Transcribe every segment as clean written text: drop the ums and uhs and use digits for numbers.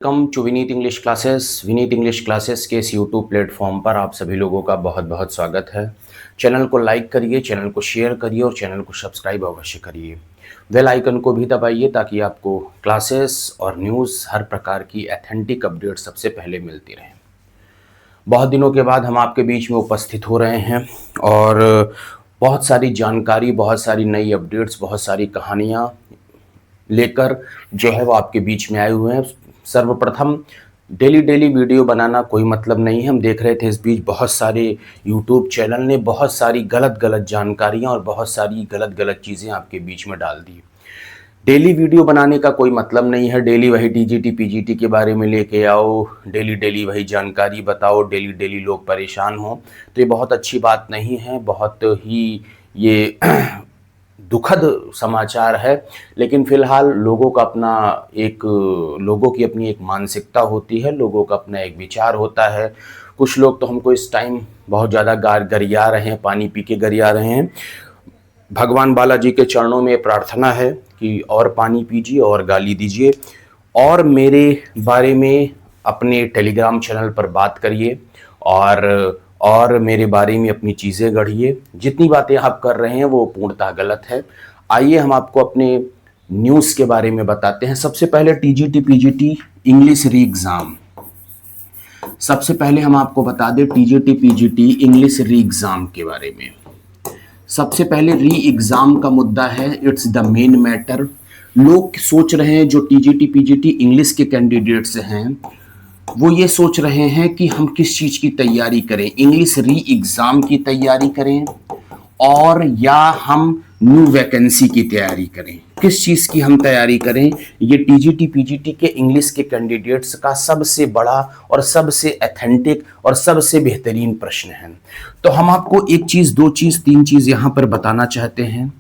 Welcome to Vineet English classes. Vineet English classes के इस YouTube platform पर आप सभी लोगों का बहुत बहुत स्वागत है। चैनल को लाइक करिए, चैनल को शेयर करिए और चैनल को सब्सक्राइब अवश्य करिए। बेल आइकन को भी दबाइए ताकि आपको क्लासेस और न्यूज़ हर प्रकार की ऑथेंटिक अपडेट सबसे पहले मिलती रहें। बहुत दिनों के बाद हम आपके बीच में उपस्थित हो रहे हैं और बहुत सारी जानकारी, बहुत सारी नई अपडेट्स, बहुत सारी कहानियाँ लेकर जो है वो आपके बीच में आए हुए हैं। सर्वप्रथम डेली वीडियो बनाना कोई मतलब नहीं है। हम देख रहे थे इस बीच बहुत सारे यूट्यूब चैनल ने बहुत सारी गलत जानकारियां और बहुत सारी गलत चीज़ें आपके बीच में डाल दी। डेली वीडियो बनाने का कोई मतलब नहीं है। डेली वही टीजीटी पीजीटी के बारे में लेके आओ, डेली वही जानकारी बताओ, डेली लोग परेशान हो, तो ये बहुत अच्छी बात नहीं है। बहुत ही ये दुखद समाचार है। लेकिन फ़िलहाल लोगों का अपना एक लोगों की अपनी एक मानसिकता होती है, लोगों का अपना एक विचार होता है। कुछ लोग तो हमको इस टाइम बहुत ज़्यादा गरिया रहे हैं, पानी पी के गरिया रहे हैं। भगवान बालाजी के चरणों में प्रार्थना है कि और पानी पीजिए और गाली दीजिए और मेरे बारे में अपने टेलीग्राम चैनल पर बात करिए और मेरे बारे में अपनी चीज़ें गढ़िए। जितनी बातें आप कर रहे हैं वो पूर्णतः गलत है। आइए हम आपको अपने न्यूज़ के बारे में बताते हैं। सबसे पहले टीजीटी पीजीटी इंग्लिश री एग्ज़ाम। सबसे पहले हम आपको बता दें टीजीटी पीजीटी इंग्लिश री एग्ज़ाम के बारे में। सबसे पहले री एग्ज़ाम का मुद्दा है, इट्स द मेन मैटर। लोग सोच रहे हैं, जो टीजीटी पीजीटी इंग्लिश के कैंडिडेट्स हैं वो ये सोच रहे हैं कि हम किस चीज़ की तैयारी करें, इंग्लिश री एग्ज़ाम की तैयारी करें और या हम न्यू वैकेंसी की तैयारी करें। किस चीज़ की हम तैयारी करें, ये टीजीटी पीजीटी के इंग्लिश के कैंडिडेट्स का सबसे बड़ा और सबसे ऑथेंटिक और सबसे बेहतरीन प्रश्न है। तो हम आपको एक चीज़, दो चीज़, तीन चीज़ यहाँ पर बताना चाहते हैं।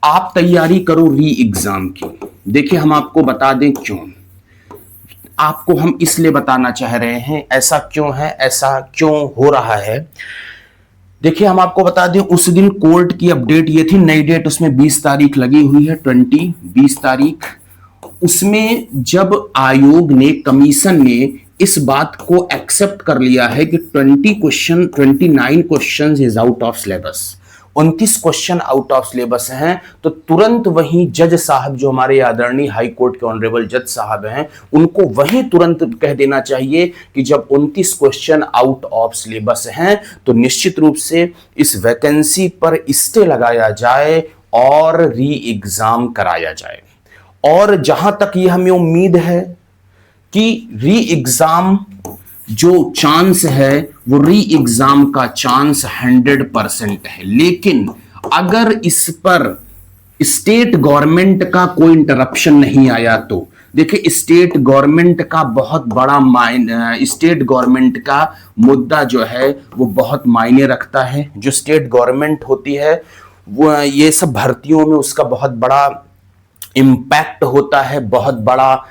आप तैयारी करो री एग्ज़ाम की। देखिए हम आपको बता दें क्यों। आपको हम इसलिए बताना चाह रहे हैं, ऐसा क्यों है, ऐसा क्यों हो रहा है। देखिए हम आपको बता दें, उस दिन कोर्ट की अपडेट ये थी, नई डेट उसमें 20 तारीख लगी हुई है, 20 तारीख। उसमें जब आयोग ने, कमीशन ने इस बात को एक्सेप्ट कर लिया है कि 29 question is out of syllabus, 29 question out of syllabus हैं, तो तुरंत वहीं जज साहब, जो हमारे आदरणीय हाई कोर्ट के ऑनरेबल जज साहब हैं, उनको वहीं तुरंत कह देना चाहिए कि जब 29 क्वेश्चन आउट ऑफ सिलेबस हैं तो निश्चित रूप से इस वैकेंसी पर स्टे लगाया जाए और री एग्जाम कराया जाए। और जहां तक ये हमें उम्मीद है कि री एग्जाम जो चांस है वो री एग्जाम का चांस 100% है। लेकिन अगर इस पर स्टेट गवर्नमेंट का कोई इंटरप्शन नहीं आया तो देखिए, स्टेट गवर्नमेंट का बहुत बड़ा स्टेट गवर्नमेंट का मुद्दा जो है वो बहुत मायने रखता है। जो स्टेट गवर्नमेंट होती है वो ये सब भर्तियों में उसका बहुत बड़ा इम्पैक्ट होता है, बहुत बड़ा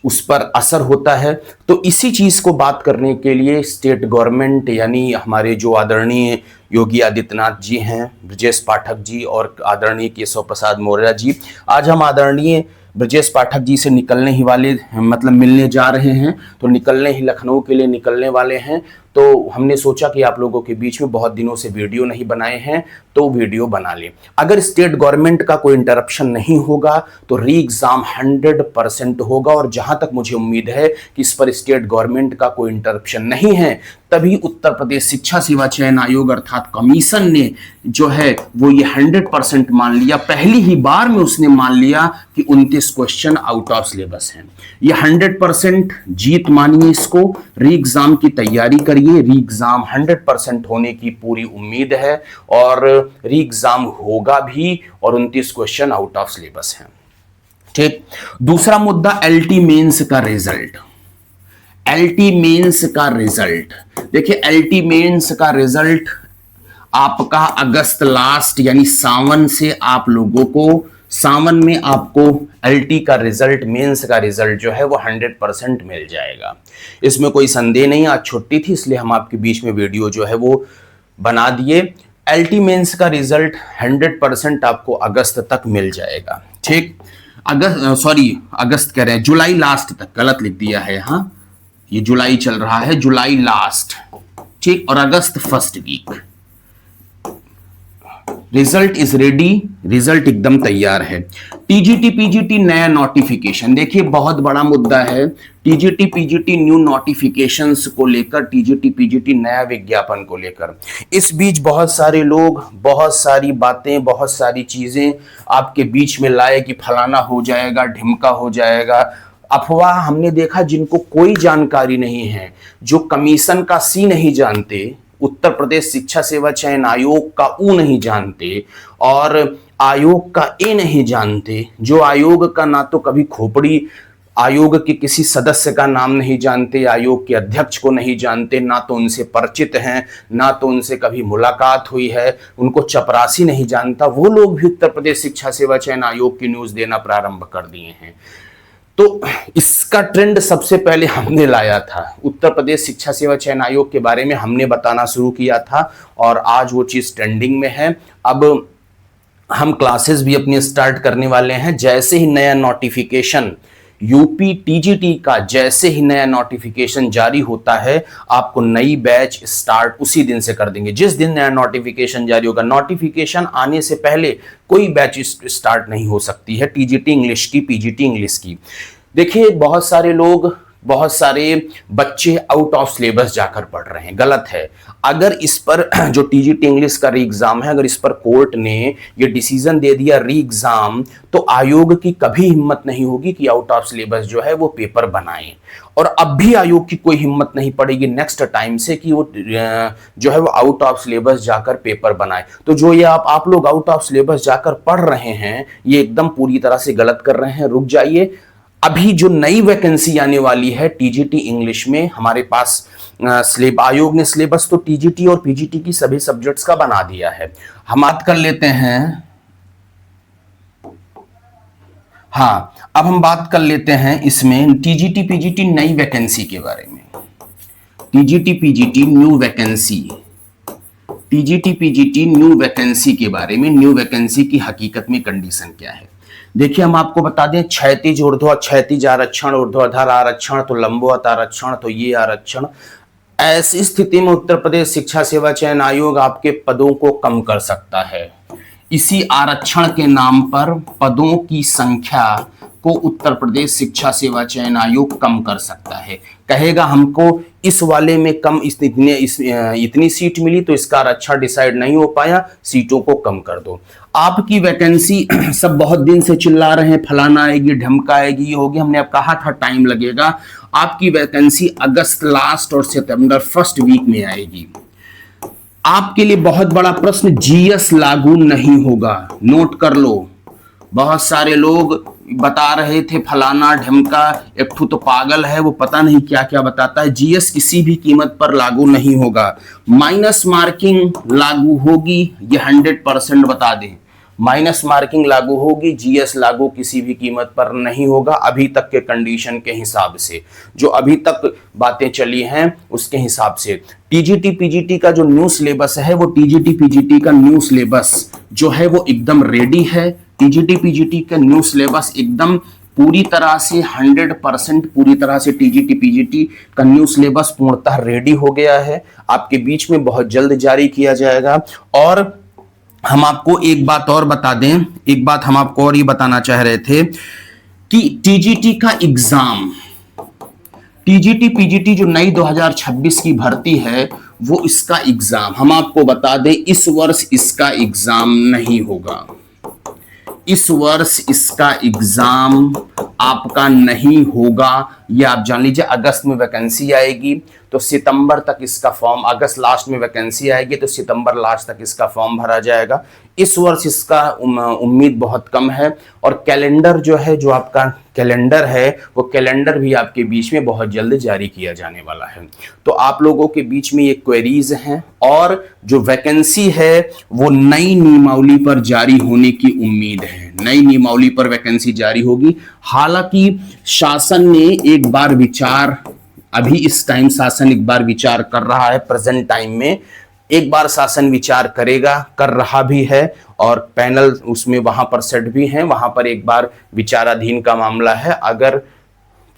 उस पर असर होता है। तो इसी चीज को बात करने के लिए स्टेट गवर्नमेंट, यानी हमारे जो आदरणीय योगी आदित्यनाथ जी हैं, ब्रजेश पाठक जी और आदरणीय केशव प्रसाद मौर्य जी, आज हम आदरणीय ब्रजेश पाठक जी से निकलने ही वाले, मतलब मिलने जा रहे हैं। तो निकलने ही, लखनऊ के लिए निकलने वाले हैं। तो हमने सोचा कि आप लोगों के बीच में बहुत दिनों से वीडियो नहीं बनाए हैं तो वीडियो बना लें। अगर स्टेट गवर्नमेंट का कोई इंटरप्शन नहीं होगा तो री एग्जाम 100% होगा। और जहां तक मुझे उम्मीद है कि इस पर स्टेट गवर्नमेंट का कोई इंटरप्शन नहीं है, तभी उत्तर प्रदेश शिक्षा सेवा चयन आयोग अर्थात कमीशन ने जो है वो ये 100% मान लिया। पहली ही बार में उसने मान लिया कि 29 क्वेश्चन आउट ऑफ सिलेबस हैं। ये 100% जीत मानिए इसको। री एग्जाम की तैयारी करिए। री एग्जाम 100% होने की पूरी उम्मीद है और री एग्जाम होगा भी और 29 क्वेश्चन आउट ऑफ सिलेबस हैं। ठीक। दूसरा मुद्दा एलटी मेंस का रिजल्ट। एलटी मेंस का रिजल्ट, देखिए एलटी मेंस का रिजल्ट आपका अगस्त लास्ट यानी सावन से आप लोगों को, सावन में आपको एलटी का रिजल्ट, मेंस का रिजल्ट जो है वो 100% मिल जाएगा। इसमें कोई संदेह नहीं। आज छुट्टी थी इसलिए हम आपके बीच में वीडियो जो है वो बना दिए। एलटी मेंस का रिजल्ट 100% आपको अगस्त तक मिल जाएगा। ठीक। अगस्त कह रहे हैं, जुलाई लास्ट तक, गलत लिख दिया है यहाँ, ये जुलाई चल रहा है, जुलाई लास्ट, ठीक, और अगस्त first week. Result is ready, result एकदम तैयार है। टीजीटी पीजीटी नया नोटिफिकेशन, देखिए बहुत बड़ा मुद्दा है टीजीटी पीजीटी न्यू नोटिफिकेशंस को लेकर, टीजीटी पीजीटी नया विज्ञापन को लेकर। इस बीच बहुत सारे लोग, बहुत सारी बातें, बहुत सारी चीजें आपके बीच में लाए कि फलाना हो जाएगा, ढिमका हो जाएगा। अफवाह हमने देखा, जिनको कोई जानकारी नहीं है, जो कमीशन का सी नहीं जानते, उत्तर प्रदेश शिक्षा सेवा चयन आयोग का ऊ नहीं जानते और आयोग का ए नहीं जानते, जो आयोग का ना तो कभी खोपड़ी, आयोग के किसी सदस्य का नाम नहीं जानते, आयोग के अध्यक्ष को नहीं जानते, ना तो उनसे परिचित हैं, ना तो उनसे कभी मुलाकात हुई है, उनको चपरासी नहीं जानता, वो लोग भी उत्तर प्रदेश शिक्षा सेवा चयन आयोग की न्यूज देना प्रारंभ कर दिए हैं। तो इसका ट्रेंड सबसे पहले हमने लाया था, उत्तर प्रदेश शिक्षा सेवा चयन आयोग के बारे में हमने बताना शुरू किया था और आज वो चीज ट्रेंडिंग में है। अब हम क्लासेस भी अपनी स्टार्ट करने वाले हैं, जैसे ही नया नोटिफिकेशन यूपी टीजीटी का, जैसे ही नया नोटिफिकेशन जारी होता है, आपको नई बैच स्टार्ट उसी दिन से कर देंगे, जिस दिन नया नोटिफिकेशन जारी होगा। नोटिफिकेशन आने से पहले कोई बैच स्टार्ट नहीं हो सकती है टीजीटी इंग्लिश की, पीजीटी इंग्लिश की। देखिए बहुत सारे लोग, बहुत सारे बच्चे आउट ऑफ सिलेबस जाकर पढ़ रहे हैं, गलत है। अगर इस पर जो टीजीटी इंग्लिश का री एग्जाम है, अगर इस पर कोर्ट ने ये डिसीजन दे दिया री एग्जाम, तो आयोग की कभी हिम्मत नहीं होगी कि आउट ऑफ सिलेबस जो है वो पेपर बनाए। और अब भी आयोग की कोई हिम्मत नहीं पड़ेगी नेक्स्ट टाइम से कि वो जो है वो आउट ऑफ सिलेबस जाकर पेपर बनाए। तो जो ये आप लोग आउट ऑफ सिलेबस जाकर पढ़ रहे हैं, ये एकदम पूरी तरह से गलत कर रहे हैं। रुक जाइए, अभी जो नई वैकेंसी आने वाली है टीजीटी इंग्लिश में, हमारे पास आयोग ने सिलेबस तो टीजीटी और पीजीटी की सभी सब्जेक्ट्स का बना दिया है। हम बात कर लेते हैं, हाँ अब हम बात कर लेते हैं इसमें टीजीटी पीजीटी नई वैकेंसी के बारे में। TGT PGT new vacancy, TGT PGT new vacancy के बारे में, न्यू वैकेंसी की हकीकत में कंडीशन क्या है। देखिए हम आपको बता दें, क्षैतिज आरक्षण, ऊर्ध्वाधर आरक्षण, तो लंबवत आरक्षण, तो ये आरक्षण। ऐसी स्थिति में उत्तर प्रदेश शिक्षा सेवा चयन आयोग आपके पदों को कम कर सकता है। इसी आरक्षण के नाम पर पदों की संख्या को उत्तर प्रदेश शिक्षा सेवा चयन आयोग कम कर सकता है। कहेगा हमको इस वाले में कम, इतनी सीट मिली तो इसका आरक्षण डिसाइड नहीं हो पाया, सीटों को कम कर दो। आपकी वैकेंसी सब बहुत दिन से चिल्ला रहे हैं, फलाना आएगी, ढमका आएगी, ये होगी। हमने अब कहा था टाइम लगेगा। आपकी वैकेंसी अगस्त लास्ट और सितंबर फर्स्ट वीक में आएगी। आपके लिए बहुत बड़ा प्रश्न, जीएस लागू नहीं होगा, नोट कर लो। बहुत सारे लोग बता रहे थे फलाना ढमका, एक तो पागल है, वो पता नहीं क्या क्या बताता है। जीएस किसी भी कीमत पर लागू नहीं होगा। माइनस मार्किंग लागू होगी, ये 100% बता दें। माइनस मार्किंग लागू होगी, जीएस लागू किसी भी कीमत पर नहीं होगा। अभी तक के कंडीशन के हिसाब से, जो अभी तक बातें चली हैं उसके हिसाब से। टीजीटी पीजीटी का जो न्यू सिलेबस है, वो टीजीटी पीजीटी का न्यू सिलेबस जो है वो एकदम रेडी है। टीजीटी पीजीटी का न्यू सिलेबस एकदम पूरी तरह से 100% पूरी तरह से टीजीटी पीजीटी का न्यू सिलेबस पूर्णतः रेडी हो गया है। आपके बीच में बहुत जल्द जारी किया जाएगा। और हम आपको एक बात और बता दें, एक बात हम आपको और ये बताना चाह रहे थे कि टीजीटी का एग्जाम, टीजीटी पीजीटी जो नई 2026 की भर्ती है, वो इसका एग्जाम हम आपको बता दें, इस वर्ष इसका एग्जाम नहीं होगा। इस वर्ष इसका एग्जाम आपका नहीं होगा, ये आप जान लीजिए। अगस्त में वैकेंसी आएगी तो सितंबर तक इसका फॉर्म, अगस्त लास्ट में वैकेंसी आएगी तो सितंबर लास्ट तक इसका फॉर्म भरा जाएगा। इस वर्ष इसका उम्मीद बहुत कम है। और कैलेंडर जो है, जो आपका कैलेंडर है, वो कैलेंडर भी आपके बीच में बहुत जल्द जारी किया जाने वाला है। तो आप लोगों के बीच में ये क्वेरीज हैं और जो वैकेंसी है वो नई नियमावली पर जारी होने की उम्मीद है। नई नियमावली पर वैकेंसी जारी होगी। हालांकि शासन ने एक बार विचार, अभी इस टाइम शासन एक बार विचार कर रहा है, प्रेजेंट टाइम में एक बार शासन विचार करेगा, कर रहा भी है, और पैनल उसमें वहां पर सेट भी हैं, वहां पर एक बार विचाराधीन का मामला है। अगर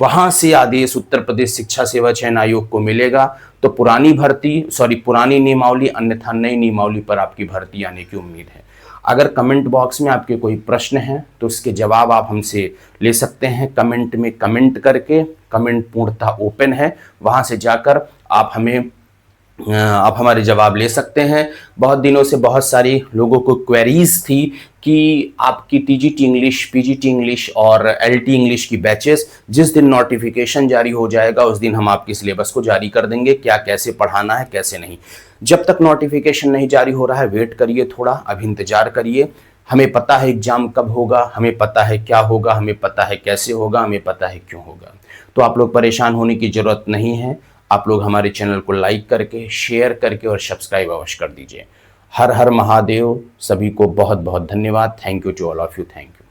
वहां से आदेश उत्तर प्रदेश शिक्षा सेवा चयन आयोग को मिलेगा तो पुरानी नियमावली अन्यथा नई नियमावली पर आपकी भर्ती आने की उम्मीद है। अगर कमेंट बॉक्स में आपके कोई प्रश्न हैं तो उसके जवाब आप हमसे ले सकते हैं कमेंट में कमेंट करके। कमेंट पूर्णतः ओपन है, वहां से जाकर आप हमारे जवाब ले सकते हैं। बहुत दिनों से बहुत सारी लोगों को क्वेरीज थी कि आपकी टीजीटी इंग्लिश, पीजीटी इंग्लिश और एलटी इंग्लिश की बैचेस जिस दिन नोटिफिकेशन जारी हो जाएगा उस दिन हम आपकी सिलेबस को जारी कर देंगे, क्या कैसे पढ़ाना है कैसे नहीं। जब तक नोटिफिकेशन नहीं जारी हो रहा है वेट करिए, थोड़ा अब इंतजार करिए। हमें पता है एग्जाम कब होगा, हमें पता है क्या होगा, हमें पता है कैसे होगा, हमें पता है क्यों होगा। तो आप लोग परेशान होने की जरूरत नहीं है। आप लोग हमारे चैनल को लाइक करके, शेयर करके और सब्सक्राइब अवश्य कर दीजिए। हर हर महादेव। सभी को बहुत बहुत धन्यवाद। Thank you to all of you. Thank you.